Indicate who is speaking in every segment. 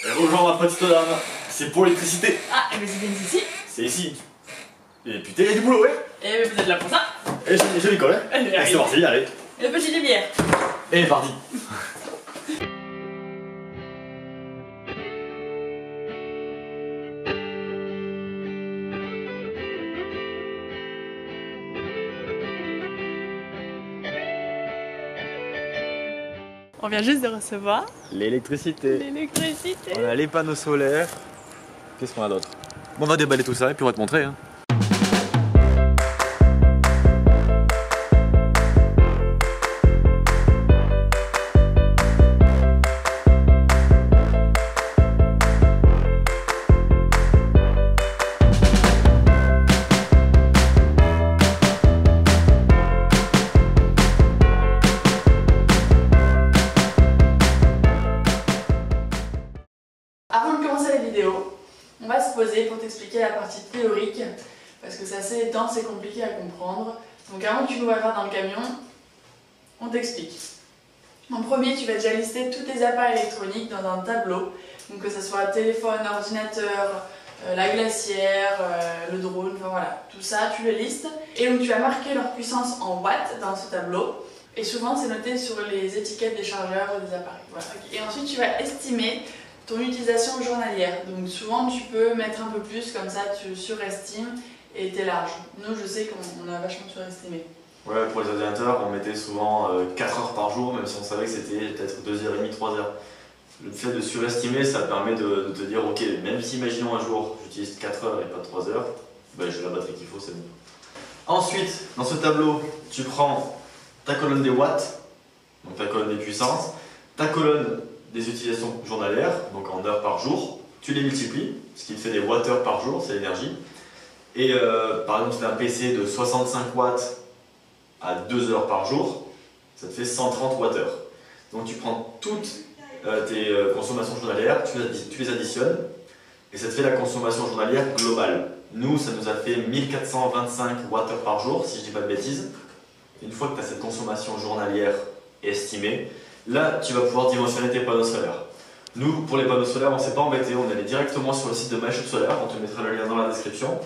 Speaker 1: Et rejoins ma petite dame, c'est pour l'électricité.
Speaker 2: Ah, mais c'est bien ici.
Speaker 1: C'est ici. Et putain, il y a du boulot, ouais.
Speaker 2: Et vous êtes là pour ça.
Speaker 1: Et je m'y colle, hein.
Speaker 2: Allez,
Speaker 1: C'est parti, allez.
Speaker 2: Et le petit lumière.
Speaker 1: Et parti.
Speaker 2: On vient juste de recevoir
Speaker 1: L'électricité.
Speaker 2: l'électricité.
Speaker 1: On a les panneaux solaires. Qu'est-ce qu'on a d'autre? Bon, on va déballer tout ça et puis on va te montrer. Hein.
Speaker 2: Avant de commencer la vidéo, on va se poser pour t'expliquer la partie théorique parce que c'est assez dense et compliqué à comprendre. Donc avant que tu nous regardes dans le camion, on t'explique. En premier, tu vas déjà lister tous tes appareils électroniques dans un tableau, donc que ce soit téléphone, ordinateur, la glacière, le drone, enfin voilà, tout ça, tu le listes. Et donc tu vas marquer leur puissance en watts dans ce tableau. Et souvent, c'est noté sur les étiquettes des chargeurs ou des appareils. Voilà. Et ensuite, tu vas estimer ton utilisation journalière. Donc souvent tu peux mettre un peu plus, comme ça tu surestimes et t'es large. Nous je sais qu'on a vachement surestimé.
Speaker 1: Ouais, pour les ordinateurs, on mettait souvent 4 heures par jour, même si on savait que c'était peut-être 2h30, 3 heures. Le fait de surestimer, ça permet de te dire, ok, même si imaginons un jour j'utilise 4 heures et pas 3 heures, ben, j'ai la batterie qu'il faut, c'est bon. Ensuite, dans ce tableau, tu prends ta colonne des watts, donc ta colonne des puissances, ta colonne des utilisations journalières, donc en heures par jour, tu les multiplies, ce qui te fait des watts-heures par jour, c'est l'énergie. Et par exemple, si tu as un PC de 65 watts à 2 heures par jour, ça te fait 130 watts-heures. Donc tu prends toutes tes consommations journalières, tu les additionnes, et ça te fait la consommation journalière globale. Nous, ça nous a fait 1425 watts-heures par jour, si je ne dis pas de bêtises. Une fois que tu as cette consommation journalière estimée, là, tu vas pouvoir dimensionner tes panneaux solaires. Nous, pour les panneaux solaires, on ne s'est pas embêté, on est allé directement sur le site de MyShop Solaire, on te mettra le lien dans la description.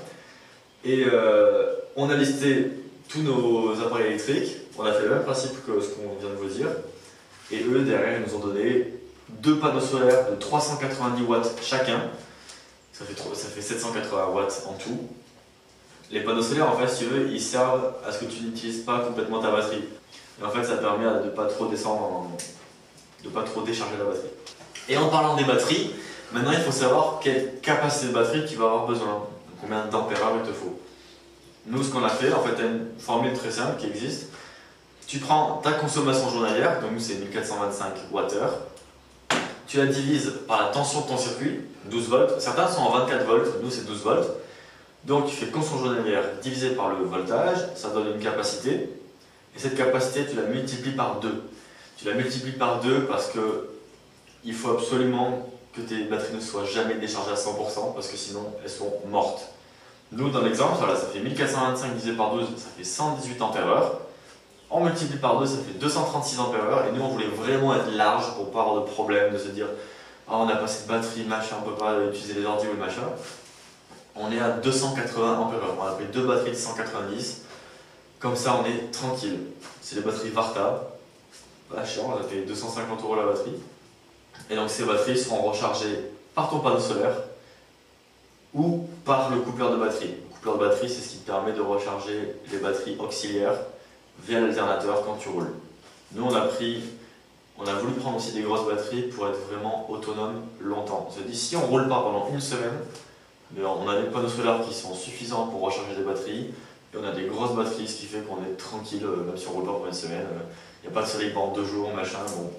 Speaker 1: Et on a listé tous nos appareils électriques, on a fait le même principe que ce qu'on vient de vous dire. Et eux, derrière, ils nous ont donné deux panneaux solaires de 390 watts chacun. Ça fait 780 watts en tout. Les panneaux solaires, en fait, si tu veux, ils servent à ce que tu n'utilises pas complètement ta batterie. Et en fait, ça permet de ne pas trop descendre, de ne pas trop décharger la batterie. Et en parlant des batteries, maintenant il faut savoir quelle capacité de batterie tu vas avoir besoin, combien d'ampères il te faut. Nous, ce qu'on a fait, en fait, tu as une formule très simple qui existe. Tu prends ta consommation journalière, donc nous c'est 1425 Wh, tu la divises par la tension de ton circuit, 12 volts. Certains sont en 24 volts, nous c'est 12 volts. Donc tu fais consommation journalière divisée par le voltage, ça donne une capacité. Et cette capacité, tu la multiplies par 2. Tu la multiplies par 2 parce que il faut absolument que tes batteries ne soient jamais déchargées à 100% parce que sinon elles sont mortes. Nous, dans l'exemple, voilà, ça fait 1425 divisé par 12, ça fait 118 ampères-heure. On multiplie par 2, ça fait 236 ampères-heure. Et nous, on voulait vraiment être large pour ne pas avoir de problème, de se dire ah, on n'a pas cette batterie, machin, on ne peut pas utiliser les ordi ou le machin. On est à 280 ampères-heure. On a pris deux batteries de 190. Comme ça, on est tranquille. C'est les batteries Varta. Pas chiant, on a payé 250 € la batterie. Et donc, ces batteries seront rechargées par ton panneau solaire ou par le coupleur de batterie. Le coupleur de batterie, c'est ce qui te permet de recharger les batteries auxiliaires via l'alternateur quand tu roules. Nous, on a voulu prendre aussi des grosses batteries pour être vraiment autonome longtemps. On se dit, si on ne roule pas pendant une semaine, mais on a des panneaux solaires qui sont suffisants pour recharger des batteries. Et on a des grosses batteries, ce qui fait qu'on est tranquille, même si on ne roule pas pour une semaine. Il n'y a pas de soleil pendant 2 jours, machin, bon,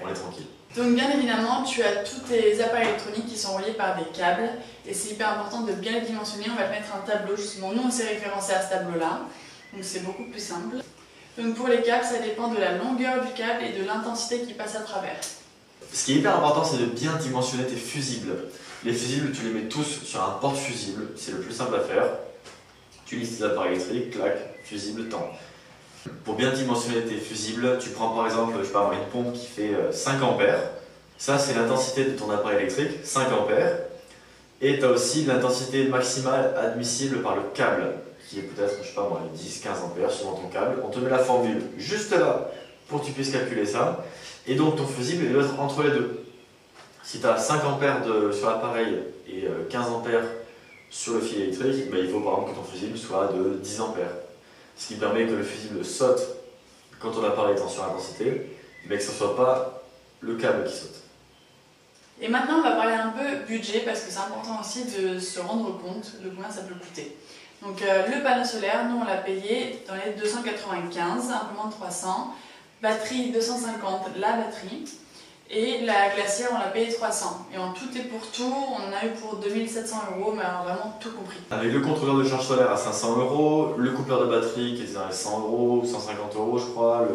Speaker 1: on est tranquille.
Speaker 2: Donc bien évidemment, tu as tous tes appareils électroniques qui sont reliés par des câbles. Et c'est hyper important de bien les dimensionner. On va te mettre un tableau, justement. Nous, on s'est référencé à ce tableau-là. Donc c'est beaucoup plus simple. Donc pour les câbles, ça dépend de la longueur du câble et de l'intensité qui passe à travers.
Speaker 1: Ce qui est hyper important, c'est de bien dimensionner tes fusibles. Les fusibles, tu les mets tous sur un porte-fusible. C'est le plus simple à faire. Tu listes tes appareils électriques, clac, fusible, temps. Pour bien dimensionner tes fusibles, tu prends par exemple, je sais pas, une pompe qui fait 5 ampères. Ça, c'est l'intensité de ton appareil électrique, 5 ampères. Et tu as aussi l'intensité maximale admissible par le câble, qui est peut-être, je sais pas moi, 10-15 ampères suivant ton câble. On te met la formule juste là pour que tu puisses calculer ça. Et donc ton fusible il doit être entre les deux. Si tu as 5 ampères sur l'appareil et 15 ampères sur le fil électrique, ben, il faut par exemple que ton fusible soit de 10 ampères. Ce qui permet que le fusible saute quand ton appareil est en surintensité, mais que ce ne soit pas le câble qui saute.
Speaker 2: Et maintenant, on va parler un peu budget parce que c'est important aussi de se rendre compte de combien ça peut coûter. Donc le panneau solaire, nous on l'a payé dans les 295, un peu moins de 300. Batterie 250, la batterie. Et la glacière, on l'a payé 300. Et en tout et pour tout, on en a eu pour 2700 €, mais alors vraiment tout compris.
Speaker 1: Avec le contrôleur de charge solaire à 500 €, le coupleur de batterie qui est dans les 100 €, 150 € je crois,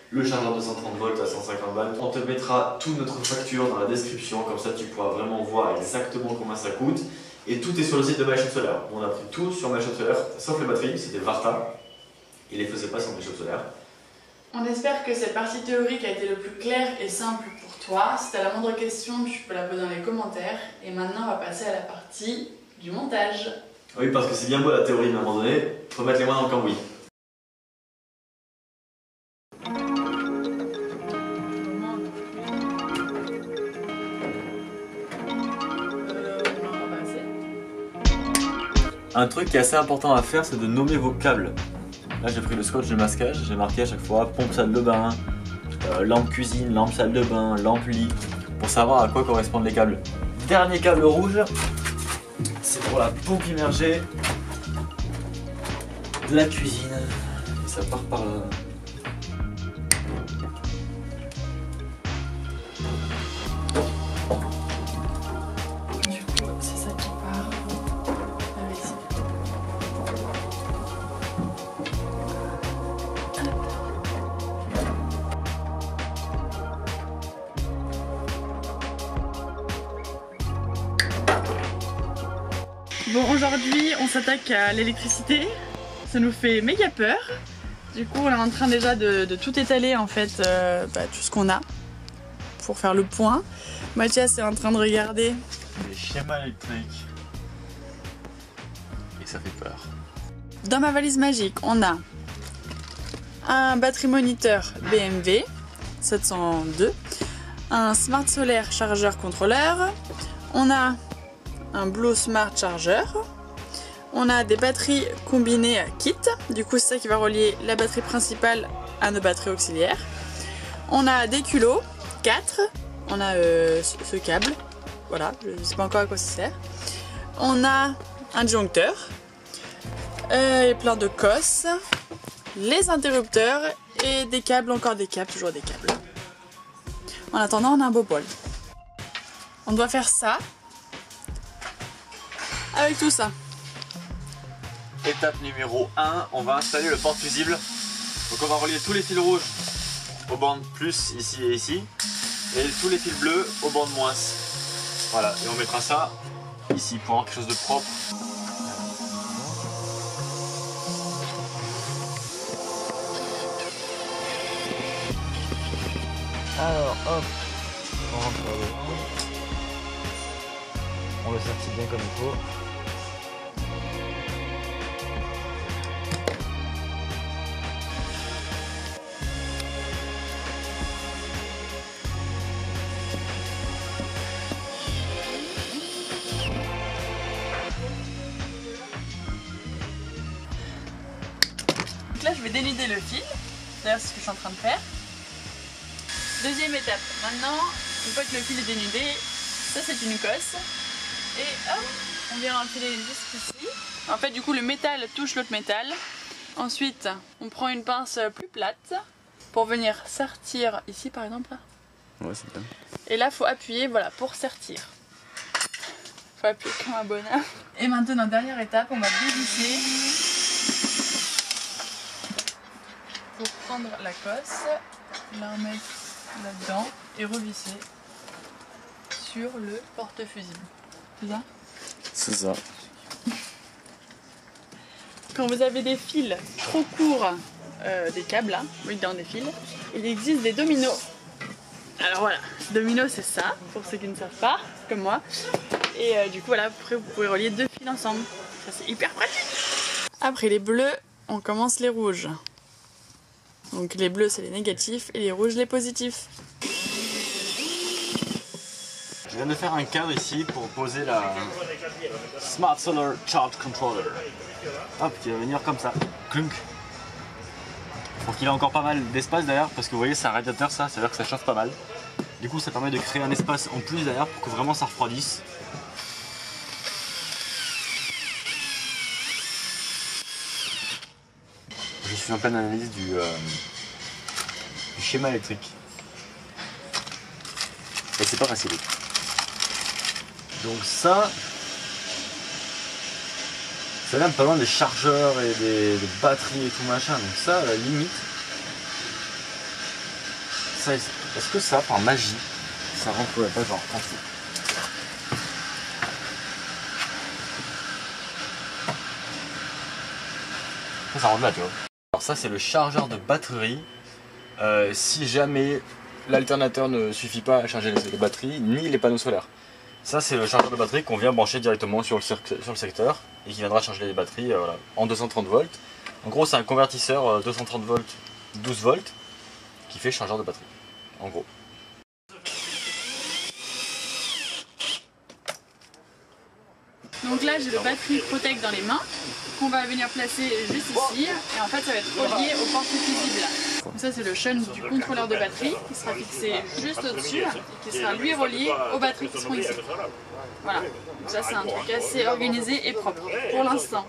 Speaker 1: le chargeur de 130 volts à 150 balles. On te mettra toute notre facture dans la description, comme ça tu pourras vraiment voir exactement combien ça coûte. Et tout est sur le site de MyShop Solaire. On a pris tout sur MyShop Solaire, sauf les batteries, c'était Varta. Il les faisait pas sur MyShop Solaire.
Speaker 2: On espère que cette partie théorique a été le plus claire et simple pour toi. Si tu as la moindre question, tu peux la poser dans les commentaires. Et maintenant, on va passer à la partie du montage.
Speaker 1: Oui, parce que c'est bien beau la théorie, mais à un moment donné, il faut mettre les mains dans le cambouis. Un truc qui est assez important à faire, c'est de nommer vos câbles. Là j'ai pris le scotch de masquage, j'ai marqué à chaque fois pompe salle de bain, lampe cuisine, lampe salle de bain, lampe lit, pour savoir à quoi correspondent les câbles. Dernier câble rouge, c'est pour la pompe immergée de la cuisine. Et ça part par là.
Speaker 2: Du coup, c'est ça qui part. Avec ça. Bon, aujourd'hui on s'attaque à l'électricité, ça nous fait méga peur. Du coup on est en train déjà de tout étaler en fait, tout ce qu'on a pour faire le point. Mathias est en train de regarder
Speaker 1: les schémas électriques et ça fait peur.
Speaker 2: Dans ma valise magique on a un batterie moniteur BMW 702, un smart solaire chargeur contrôleur, on a un Blue Smart Charger, on a des batteries combinées kit, du coup c'est ça qui va relier la batterie principale à nos batteries auxiliaires, on a des culots, 4, on a ce câble, voilà, je ne sais pas encore à quoi ça sert, on a un disjoncteur, et plein de cosses, les interrupteurs et des câbles, encore des câbles, toujours des câbles. En attendant on a un beau bol. On doit faire ça avec tout ça.
Speaker 1: Étape numéro 1, on va installer le porte-fusible. Donc on va relier tous les fils rouges aux bandes plus ici et ici, et tous les fils bleus aux bandes moins. Voilà, et on mettra ça ici pour avoir quelque chose de propre. Alors hop, on rentre dedans. On le sertit bien comme il faut.
Speaker 2: Donc là je vais dénuder le fil, d'ailleurs c'est ce que je suis en train de faire. Deuxième étape, maintenant une fois que le fil est dénudé, ça c'est une cosse. Et hop, on vient enfiler juste ici. En fait du coup le métal touche l'autre métal. Ensuite on prend une pince plus plate pour venir sertir ici par exemple.
Speaker 1: Ouais c'est bien.
Speaker 2: Et là faut appuyer voilà pour sertir. Faut appuyer comme un bonhomme. Et maintenant dernière étape, on va dévisser pour prendre la cosse, la remettre là-dedans et revisser sur le porte-fusible. C'est ça ?
Speaker 1: C'est ça.
Speaker 2: Quand vous avez des fils trop courts, des câbles là, oui dans des fils, il existe des dominos. Alors voilà, domino c'est ça, pour ceux qui ne savent pas, comme moi. Et du coup voilà, après vous pouvez relier 2 fils ensemble. Ça c'est hyper pratique. Après les bleus, on commence les rouges. Donc les bleus c'est les négatifs et les rouges les positifs.
Speaker 3: Je viens de faire un cadre ici pour poser la Smart Solar Charge Controller. Hop, qui va venir comme ça. Clunk. Pour qu'il ait encore pas mal d'espace derrière, parce que vous voyez c'est un radiateur ça, c'est à dire que ça chauffe pas mal. Du coup ça permet de créer un espace en plus derrière pour que vraiment ça refroidisse. Je suis en pleine analyse du schéma électrique. Et c'est pas facile. Donc ça vient pas loin des chargeurs et des batteries et tout machin. Donc ça, à la limite, ça, est-ce que ça, par magie, ça rentrerait pas genre en dessous? Ça rentre là, tu vois. Alors ça, c'est le chargeur de batterie. Si jamais l'alternateur ne suffit pas à charger les batteries, ni les panneaux solaires. Ça c'est le chargeur de batterie qu'on vient brancher directement sur le secteur et qui viendra charger les batteries voilà, en 230 volts. En gros c'est un convertisseur 230 volts, 12 volts qui fait chargeur de batterie, en gros.
Speaker 2: Donc là j'ai le batterie Protect dans les mains qu'on va venir placer juste ici et en fait ça va être relié au porte-fusible. Donc ça c'est le shunt du contrôleur de batterie qui sera fixé juste au-dessus et qui sera lui relié aux batteries qui seront ici. Voilà, donc ça c'est un truc assez organisé et propre pour l'instant.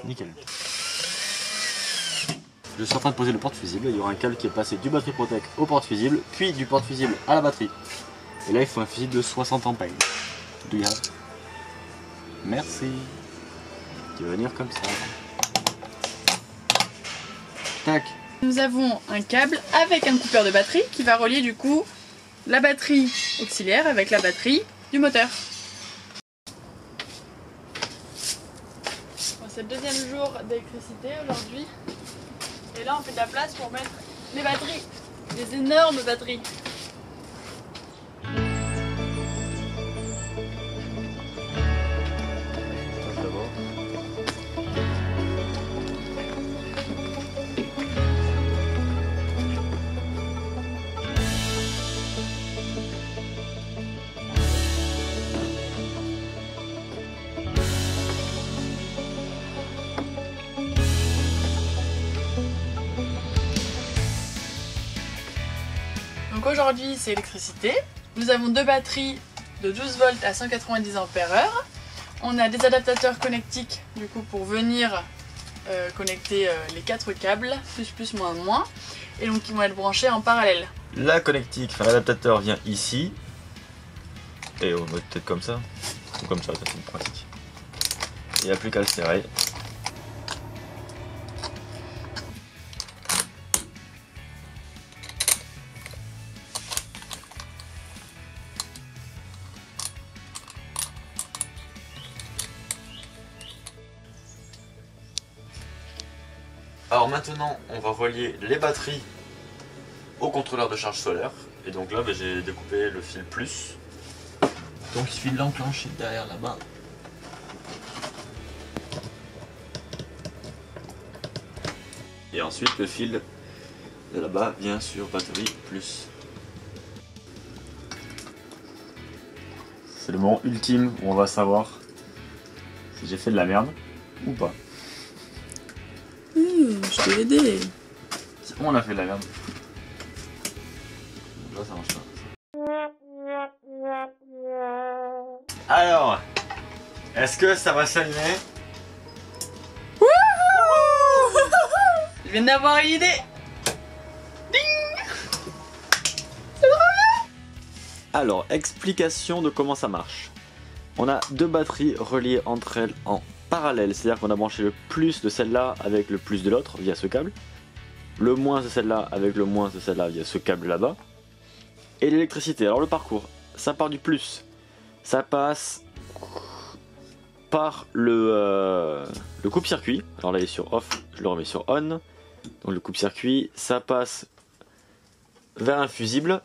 Speaker 3: Nickel. Je suis en train de poser le porte-fusible, il y aura un câble qui est passé du batterie Protect au porte-fusible, puis du porte-fusible à la batterie. Et là il faut un fusible de 60 ampères. Do you have? Merci. Qui va venir comme ça. Tac.
Speaker 2: Nous avons un câble avec un coupeur de batterie qui va relier du coup la batterie auxiliaire avec la batterie du moteur. Bon, c'est le deuxième jour d'électricité aujourd'hui. Et là on fait de la place pour mettre les batteries, des énormes batteries. Donc aujourd'hui c'est électricité. Nous avons 2 batteries de 12 volts à 190 ampères-heure. On a des adaptateurs connectiques du coup pour venir connecter les 4 câbles, plus, moins, et donc ils vont être branchés en parallèle.
Speaker 3: La connectique, enfin l'adaptateur vient ici. Et on va peut-être comme ça. Ou comme ça, c'est pratique. Il n'y a plus qu'à le serrer. Alors maintenant, on va relier les batteries au contrôleur de charge solaire. Et donc là, j'ai découpé le fil plus. Donc il suffit de l'enclencher derrière là-bas. Et ensuite, le fil de là-bas vient sur batterie plus. C'est le moment ultime où on va savoir si j'ai fait de la merde ou pas.
Speaker 2: Je t'ai aidé.
Speaker 3: On a fait de la merde. Là ça marche pas. Alors, est-ce que ça va s'allumer?
Speaker 2: Je viens d'avoir une idée. Ding. C'est trop bien.
Speaker 3: Alors, explication de comment ça marche. On a 2 batteries reliées entre elles en parallèle, c'est-à-dire qu'on a branché le plus de celle-là avec le plus de l'autre via ce câble, le moins de celle-là avec le moins de celle-là via ce câble là-bas, et l'électricité. Alors le parcours, ça part du plus, ça passe par le coupe-circuit. Alors là il est sur off, je le remets sur on. Donc le coupe-circuit, ça passe vers un fusible.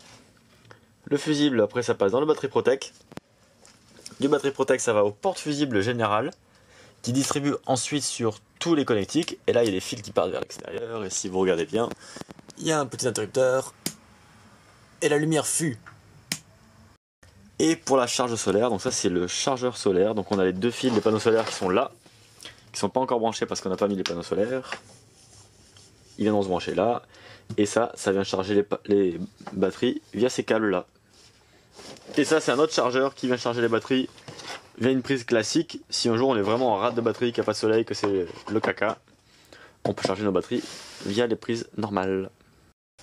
Speaker 3: Le fusible, après, ça passe dans le batterie protect. Du batterie protect, ça va au porte-fusible général, qui distribue ensuite sur tous les connectiques. Et là, il y a des fils qui partent vers l'extérieur. Et si vous regardez bien, il y a un petit interrupteur. Et la lumière fut. Et pour la charge solaire, donc ça c'est le chargeur solaire. Donc on a les deux fils des panneaux solaires qui sont là, qui sont pas encore branchés parce qu'on n'a pas mis les panneaux solaires. Ils viendront se brancher là. Et ça vient charger les batteries via ces câbles là. Et ça c'est un autre chargeur qui vient charger les batteries via une prise classique. Si un jour on est vraiment en rate de batterie, qu'il n'y a pas de soleil, que c'est le caca, on peut charger nos batteries via les prises normales.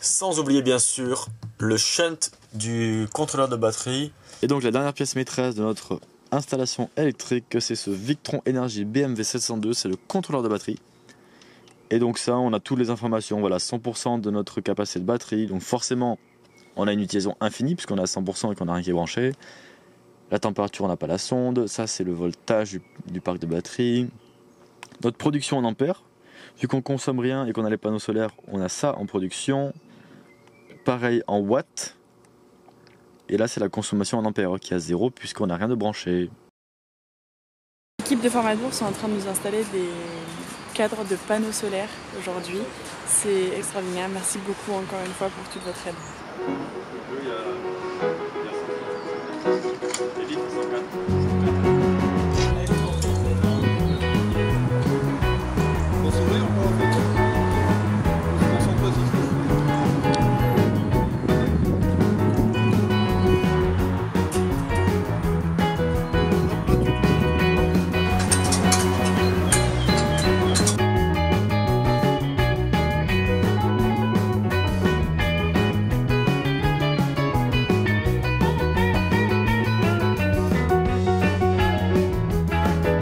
Speaker 3: Sans oublier bien sûr le shunt du contrôleur de batterie. Et donc la dernière pièce maîtresse de notre installation électrique, c'est ce Victron Energy BMW 702, c'est le contrôleur de batterie. Et donc ça, on a toutes les informations, voilà, 100% de notre capacité de batterie. Donc forcément, on a une utilisation infinie puisqu'on est à 100% et qu'on n'a rien qui est branché. La température, on n'a pas la sonde. Ça, c'est le voltage du parc de batterie. Notre production en ampères. Vu qu'on consomme rien et qu'on a les panneaux solaires, on a ça en production. Pareil en watts. Et là, c'est la consommation en ampères qui est à 0 puisqu'on n'a rien de branché.
Speaker 2: L'équipe de Formadour sont en train de nous installer des cadres de panneaux solaires aujourd'hui. C'est extraordinaire. Merci beaucoup encore une fois pour toute votre aide.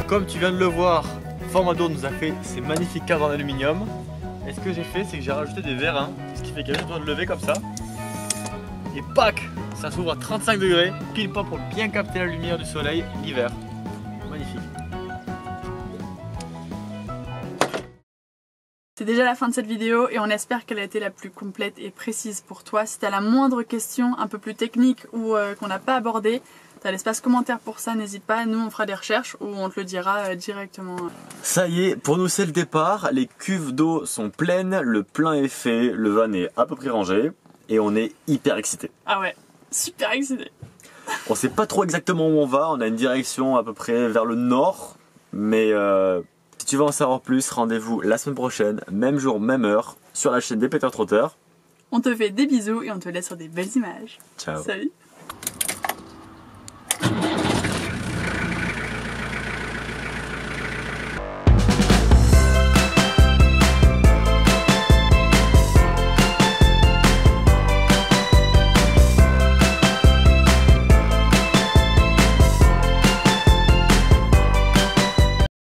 Speaker 3: Comme tu viens de le voir, Formadour nous a fait ces magnifiques cadres en aluminium. Et ce que j'ai fait, c'est que j'ai rajouté des vérins, ce qui fait qu'il y a juste besoin de lever comme ça. Et pac, ça s'ouvre à 35 degrés, pile poil pour bien capter la lumière du soleil l'hiver. Magnifique.
Speaker 2: C'est déjà la fin de cette vidéo et on espère qu'elle a été la plus complète et précise pour toi. Si tu as la moindre question un peu plus technique ou qu'on n'a pas abordée, tu as l'espace commentaire pour ça, n'hésite pas, nous on fera des recherches ou on te le dira directement.
Speaker 3: Ça y est, pour nous c'est le départ, les cuves d'eau sont pleines, le plein est fait, le van est à peu près rangé et on est hyper excité.
Speaker 2: Ah ouais, super excité.
Speaker 3: On sait pas trop exactement où on va, on a une direction à peu près vers le nord, mais si tu veux en savoir plus, rendez-vous la semaine prochaine, même jour, même heure, sur la chaîne des Peter Trotter.
Speaker 2: On te fait des bisous et on te laisse sur des belles images.
Speaker 3: Ciao.
Speaker 2: Salut.